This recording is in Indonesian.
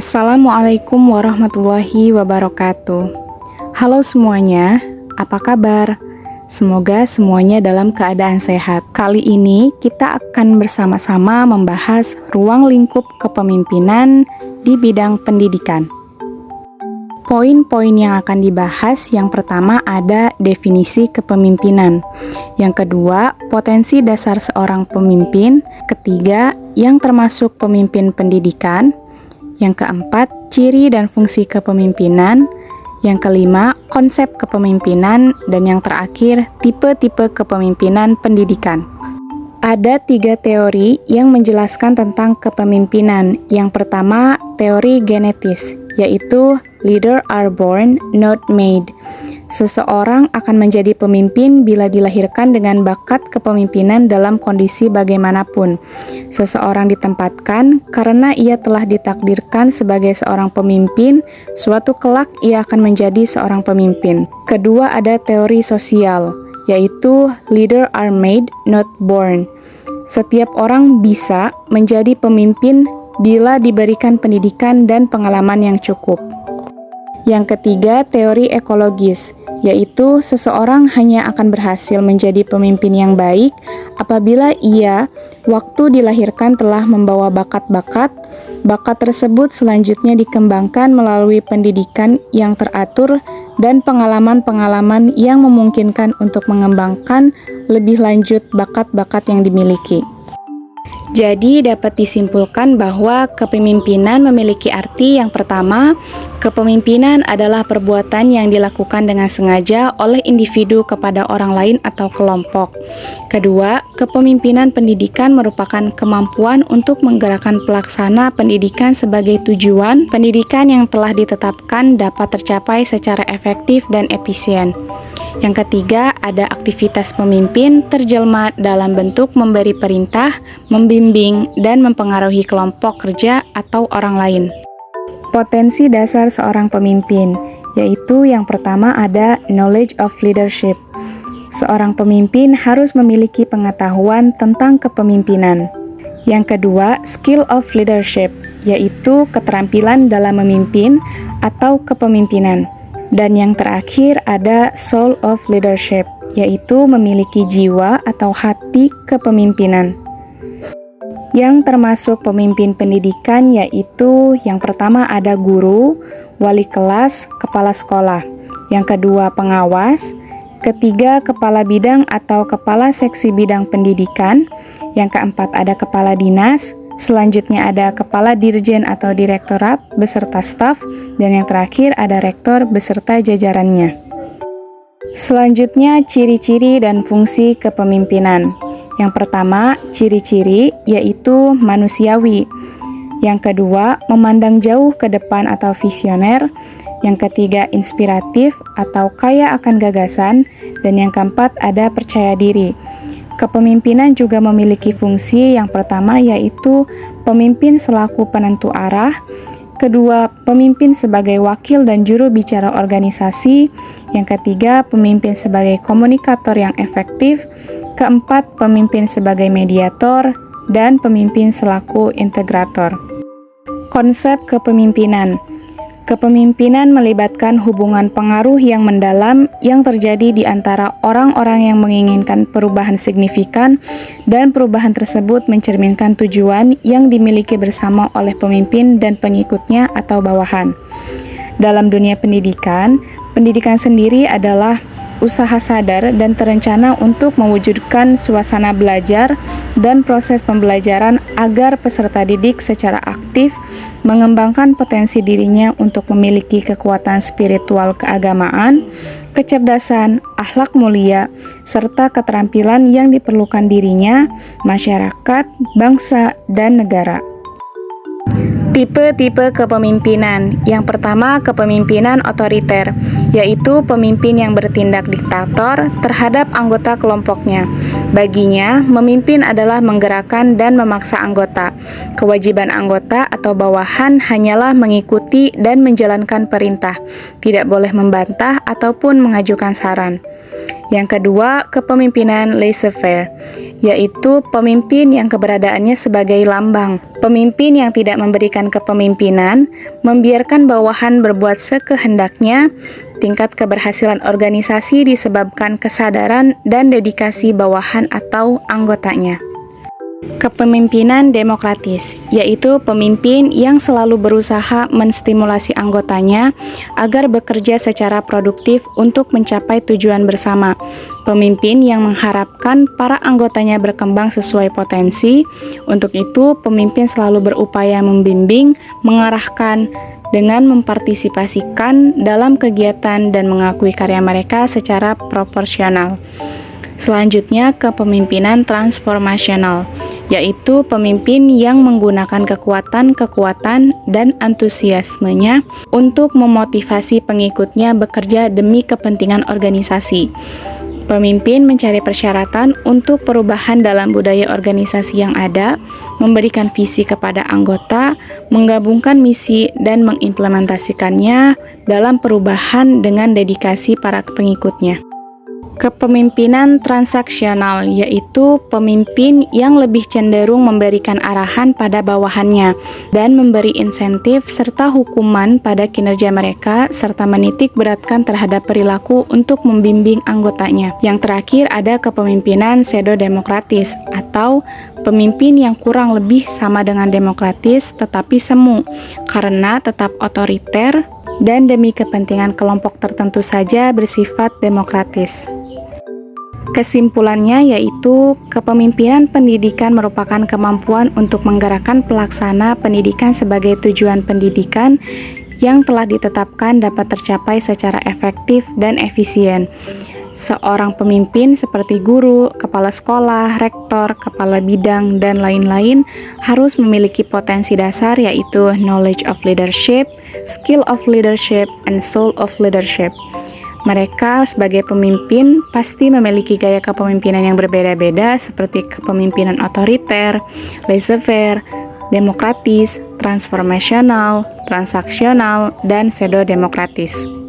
Assalamualaikum warahmatullahi wabarakatuh. Halo semuanya, apa kabar? Semoga semuanya dalam keadaan sehat. Kali ini kita akan bersama-sama membahas ruang lingkup kepemimpinan di bidang pendidikan. Poin-poin yang akan dibahas, yang pertama ada definisi kepemimpinan. Yang kedua, potensi dasar seorang pemimpin. Ketiga, yang termasuk pemimpin pendidikan. Yang keempat, ciri dan fungsi kepemimpinan. Yang kelima, konsep kepemimpinan. Dan yang terakhir, tipe-tipe kepemimpinan pendidikan. Ada 3 teori yang menjelaskan tentang kepemimpinan. Yang pertama, teori genetis, yaitu leader are born, not made. Seseorang akan menjadi pemimpin bila dilahirkan dengan bakat kepemimpinan dalam kondisi bagaimanapun. Seseorang ditempatkan karena ia telah ditakdirkan sebagai seorang pemimpin, suatu kelak ia akan menjadi seorang pemimpin. Kedua, ada teori sosial, yaitu leader are made, not born. Setiap orang bisa menjadi pemimpin bila diberikan pendidikan dan pengalaman yang cukup. Yang ketiga, teori ekologis, yaitu seseorang hanya akan berhasil menjadi pemimpin yang baik apabila ia waktu dilahirkan telah membawa bakat-bakat. Bakat tersebut selanjutnya dikembangkan melalui pendidikan yang teratur dan pengalaman-pengalaman yang memungkinkan untuk mengembangkan lebih lanjut bakat-bakat yang dimiliki. Jadi dapat disimpulkan bahwa kepemimpinan memiliki arti yang pertama, kepemimpinan adalah perbuatan yang dilakukan dengan sengaja oleh individu kepada orang lain atau kelompok. Kedua, kepemimpinan pendidikan merupakan kemampuan untuk menggerakkan pelaksana pendidikan sebagai tujuan pendidikan yang telah ditetapkan dapat tercapai secara efektif dan efisien. Yang ketiga, ada aktivitas pemimpin terjelma dalam bentuk memberi perintah, membimbing, dan mempengaruhi kelompok kerja atau orang lain. Potensi dasar seorang pemimpin, yaitu yang pertama ada knowledge of leadership. Seorang pemimpin harus memiliki pengetahuan tentang kepemimpinan. Yang kedua, skill of leadership, yaitu keterampilan dalam memimpin atau kepemimpinan. Dan yang terakhir ada soul of leadership, yaitu memiliki jiwa atau hati kepemimpinan. Yang termasuk pemimpin pendidikan yaitu yang pertama ada guru, wali kelas, kepala sekolah. Yang kedua pengawas. Ketiga kepala bidang atau kepala seksi bidang pendidikan. Yang keempat ada kepala dinas. Selanjutnya ada kepala dirjen atau direktorat beserta staf, dan yang terakhir ada rektor beserta jajarannya. Selanjutnya ciri-ciri dan fungsi kepemimpinan. Yang pertama, ciri-ciri yaitu manusiawi. Yang kedua, memandang jauh ke depan atau visioner. Yang ketiga, inspiratif atau kaya akan gagasan. Dan yang keempat, ada percaya diri. Kepemimpinan juga memiliki fungsi yang pertama yaitu pemimpin selaku penentu arah, kedua pemimpin sebagai wakil dan juru bicara organisasi, yang ketiga pemimpin sebagai komunikator yang efektif, keempat pemimpin sebagai mediator, dan pemimpin selaku integrator. Konsep kepemimpinan. Kepemimpinan melibatkan hubungan pengaruh yang mendalam yang terjadi di antara orang-orang yang menginginkan perubahan signifikan, dan perubahan tersebut mencerminkan tujuan yang dimiliki bersama oleh pemimpin dan pengikutnya atau bawahan. Dalam dunia pendidikan, pendidikan sendiri adalah usaha sadar dan terencana untuk mewujudkan suasana belajar dan proses pembelajaran agar peserta didik secara aktif mengembangkan potensi dirinya untuk memiliki kekuatan spiritual keagamaan, kecerdasan, akhlak mulia, serta keterampilan yang diperlukan dirinya, masyarakat, bangsa, dan negara. Tipe-tipe kepemimpinan. Yang pertama, kepemimpinan otoriter, yaitu pemimpin yang bertindak diktator terhadap anggota kelompoknya. Baginya, memimpin adalah menggerakkan dan memaksa anggota. Kewajiban anggota atau bawahan hanyalah mengikuti dan menjalankan perintah, tidak boleh membantah ataupun mengajukan saran. Yang kedua, kepemimpinan laissez-faire, yaitu pemimpin yang keberadaannya sebagai lambang. Pemimpin yang tidak memberikan kepemimpinan, membiarkan bawahan berbuat sekehendaknya. Tingkat keberhasilan organisasi disebabkan kesadaran dan dedikasi bawahan atau anggotanya. Kepemimpinan demokratis, yaitu pemimpin yang selalu berusaha menstimulasi anggotanya agar bekerja secara produktif untuk mencapai tujuan bersama. Pemimpin yang mengharapkan para anggotanya berkembang sesuai potensi. Untuk itu, pemimpin selalu berupaya membimbing, mengarahkan, dengan mempartisipasikan dalam kegiatan dan mengakui karya mereka secara proporsional. Selanjutnya, kepemimpinan transformasional, yaitu pemimpin yang menggunakan kekuatan dan antusiasmenya untuk memotivasi pengikutnya bekerja demi kepentingan organisasi. Pemimpin mencari persyaratan untuk perubahan dalam budaya organisasi yang ada, memberikan visi kepada anggota, menggabungkan misi dan mengimplementasikannya dalam perubahan dengan dedikasi para pengikutnya. Kepemimpinan transaksional, yaitu pemimpin yang lebih cenderung memberikan arahan pada bawahannya dan memberi insentif serta hukuman pada kinerja mereka serta menitik beratkan terhadap perilaku untuk membimbing anggotanya. Yang terakhir ada kepemimpinan pseudo-demokratis atau pemimpin yang kurang lebih sama dengan demokratis tetapi semu karena tetap otoriter dan demi kepentingan kelompok tertentu saja bersifat demokratis. Kesimpulannya yaitu kepemimpinan pendidikan merupakan kemampuan untuk menggerakkan pelaksana pendidikan sebagai tujuan pendidikan yang telah ditetapkan dapat tercapai secara efektif dan efisien. Seorang pemimpin seperti guru, kepala sekolah, rektor, kepala bidang, dan lain-lain harus memiliki potensi dasar yaitu knowledge of leadership, skill of leadership, and soul of leadership. Mereka sebagai pemimpin pasti memiliki gaya kepemimpinan yang berbeda-beda seperti kepemimpinan otoriter, laissez-faire, demokratis, transformasional, transaksional, dan pseudo-demokratis.